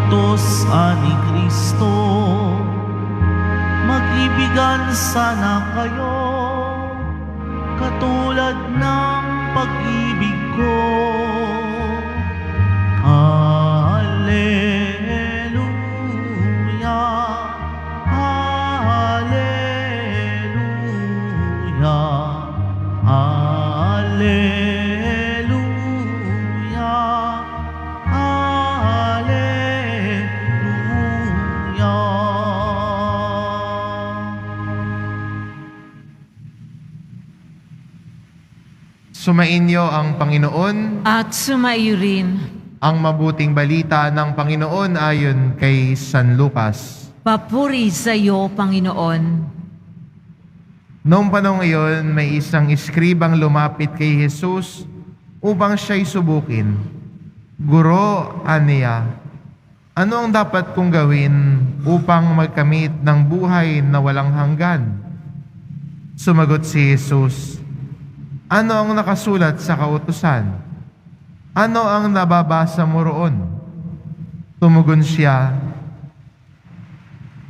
utos ni Kristo, mag-ibigan sana kayo, katulad ng pag-ibig ko. Hallelujah, Hallelujah, Hallelujah, Hallelujah. Sumainyo ang Panginoon. At sumaiyo rin. Ang mabuting balita ng Panginoon ayon kay San Lucas. Papuri sa iyo, Panginoon. Noong panahon iyon, may isang eskribang lumapit kay Jesus upang siya'y subukin. Guro, aniya, ano ang dapat kong gawin upang magkamit ng buhay na walang hanggan? Sumagot si Jesus, ano ang nakasulat sa kautusan? Ano ang nababasa mo roon? Tumugon siya,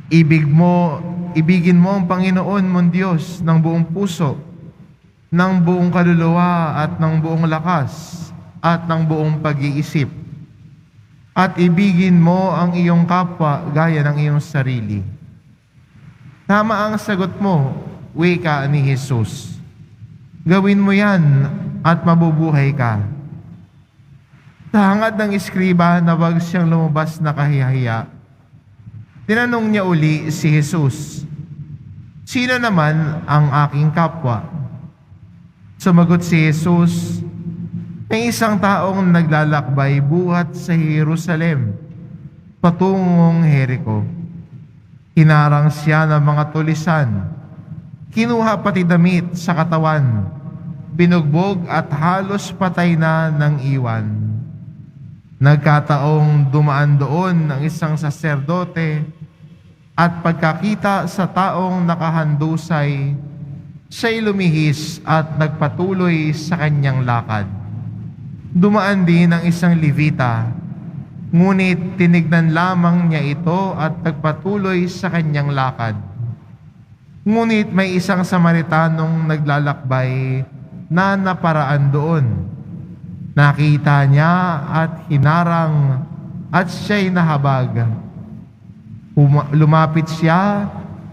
ibigin mo ang Panginoon mong Diyos ng buong puso, ng buong kaluluwa at ng buong lakas, at ng buong pag-iisip. At ibigin mo ang iyong kapwa gaya ng iyong sarili. Tama ang sagot mo, wika ni Jesus. Gawin mo yan at mabubuhay ka. Sa hangad ng eskriba na wag siyang lumabas na kahiyahiya, tinanong niya uli si Jesus, sino naman ang aking kapwa? Sumagot si Jesus, may isang taong naglalakbay buhat sa Jerusalem, patungong Jericho. Hinarang siya ng mga tulisan, kinuha pati damit sa katawan, binugbog at halos patay na ng iwan. Nagkataong dumaan doon ang isang saserdote at pagkakita sa taong nakahandusay, siya'y lumihis at nagpatuloy sa kanyang lakad. Dumaan din ang isang Levita, ngunit tinignan lamang niya ito at nagpatuloy sa kanyang lakad. Ngunit may isang Samaritanong naglalakbay na naparaan doon. Nakita niya at hinarang at siya'y nahabag. Lumapit siya,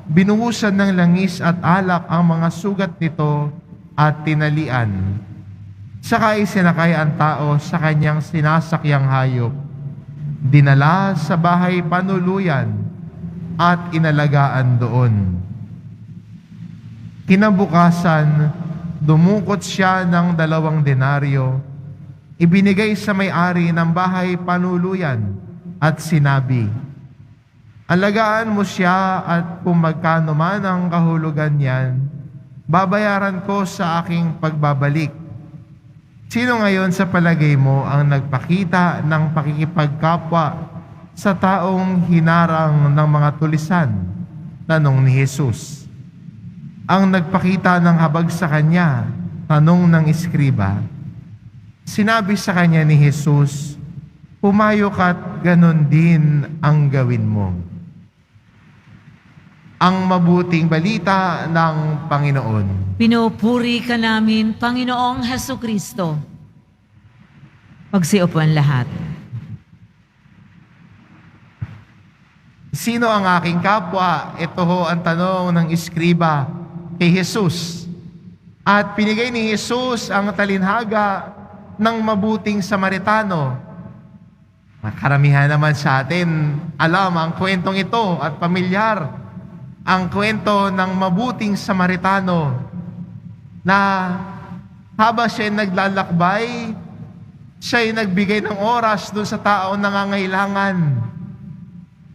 binuhusan ng langis at alak ang mga sugat nito at tinalian. Saka isinakay ang tao sa kanyang sinasakyang hayop, dinala sa bahay panuluyan at inalagaan doon. Kinabukasan, dumukot siya ng 2 denaryo, ibinigay sa may-ari ng bahay panuluyan at sinabi, alagaan mo siya at kung magkano man ang kahulugan niyan, babayaran ko sa aking pagbabalik. Sino ngayon sa palagay mo ang nagpakita ng pakikipagkapwa sa taong hinarang ng mga tulisan? Tanong ni Jesus. Ang nagpakita ng habag sa kanya, tanong ng eskriba. Sinabi sa kanya ni Jesus, pumayo ka't ganon din ang gawin mo. Ang mabuting balita ng Panginoon. Pinupuri ka namin, Panginoong Hesukristo. Magsiupuan lahat. Sino ang aking kapwa? Ito ho ang tanong ng eskriba kay Jesus. At pinigay ni Jesus ang talinhaga ng mabuting Samaritano. Karamihan naman sa atin alam ang kwentong ito at pamilyar ang kwento ng mabuting Samaritano na habang siya'y naglalakbay, siya'y nagbigay ng oras doon sa taong nangangailangan,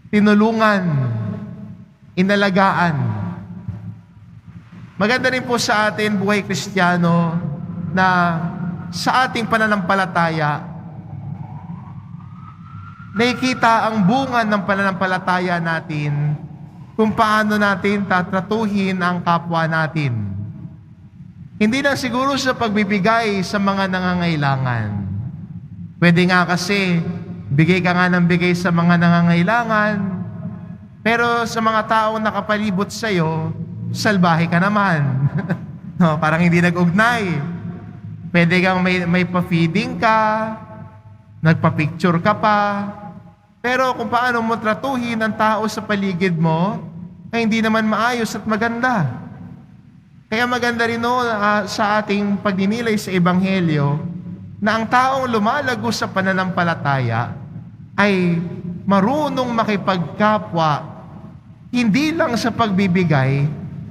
tinulungan, inalagaan. Maganda rin po sa atin, buhay Kristiyano, na sa ating pananampalataya, nakikita ang bunga ng pananampalataya natin kung paano natin tatratuhin ang kapwa natin. Hindi lang siguro sa pagbibigay sa mga nangangailangan. Pwede nga kasi Bigay ka nga ng bigay sa mga nangangailangan, pero sa mga taong nakapalibot sa'yo, salbahe ka naman. No, parang hindi nag-ugnay. Pwede kang may pa-feeding ka, nagpa-picture ka pa, pero kung paano mo tratuhin ang tao sa paligid mo, ay hindi naman maayos at maganda. Kaya maganda rin sa ating pagninilay sa Ebanghelyo na ang taong lumalago sa pananampalataya ay marunong makipagkapwa hindi lang sa pagbibigay,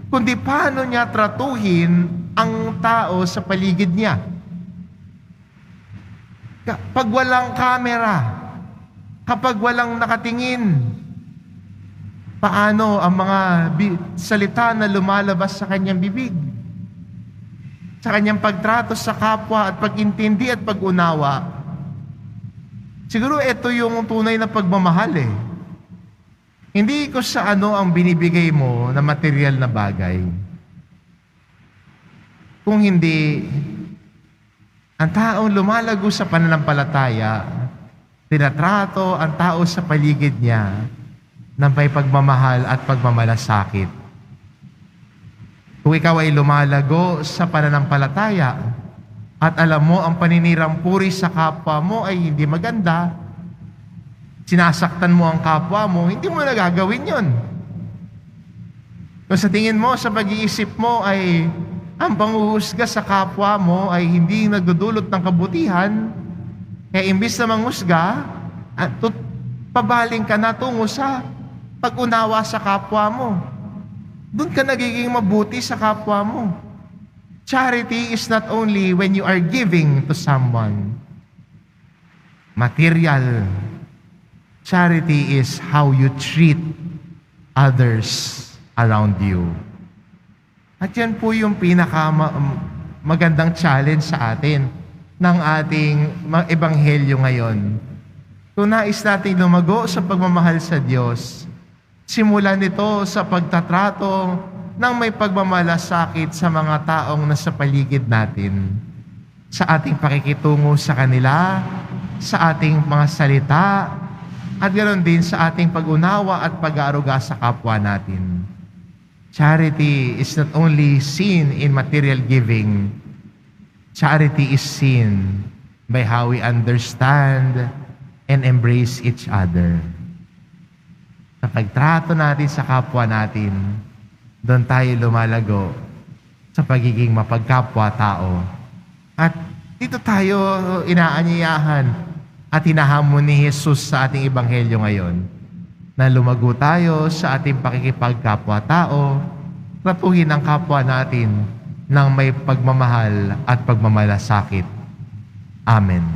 kundi paano niya tratuhin ang tao sa paligid niya. Pag walang kamera, kapag walang nakatingin, paano ang mga salita na lumalabas sa kanyang bibig? Sa kanyang pagtrato sa kapwa at pag-intindi at pag-unawa. Siguro ito yung tunay na pagmamahal eh. Hindi ko sa ano ang binibigay mo na material na bagay. Kung hindi, ang taong lumalago sa pananampalataya, tinatrato ang tao sa paligid niya ng may pagmamahal at pagmamalasakit. Kung ikaw ay lumalago sa pananampalataya at alam mo ang paninirang puri sa kapwa mo ay hindi maganda, sinasaktan mo ang kapwa mo, hindi mo nagagawin yon. Kung sa tingin mo, sa pag-iisip mo ay ang panghuhusga sa kapwa mo ay hindi nagdudulot ng kabutihan, kaya imbis na manghusga, pabaling ka na tungo sa pag-unawa sa kapwa mo. Doon ka nagiging mabuti sa kapwa mo. Charity is not only when you are giving to someone. Material. Charity is how you treat others around you. At yan po yung magandang challenge sa atin ng ating ebanghelyo ngayon. Kung nais nating lumago sa pagmamahal sa Diyos, simulan nito sa pagtatrato ng may pagmamalasakit sa mga taong nasa paligid natin, sa ating pakikitungo sa kanila, sa ating mga salita, at ganoon din sa ating pag-unawa at pag-aaruga sa kapwa natin. Charity is not only seen in material giving. Charity is seen by how we understand and embrace each other. Sa pagtrato natin sa kapwa natin, doon tayo lumalago sa pagiging mapagkapwa-tao. At dito tayo inaanyayahan at hinahamon ni Jesus sa ating ebanghelyo ngayon na lumago tayo sa ating pakikipagkapwa-tao, tratuhin ang kapwa natin ng may pagmamahal at pagmamalasakit. Amen.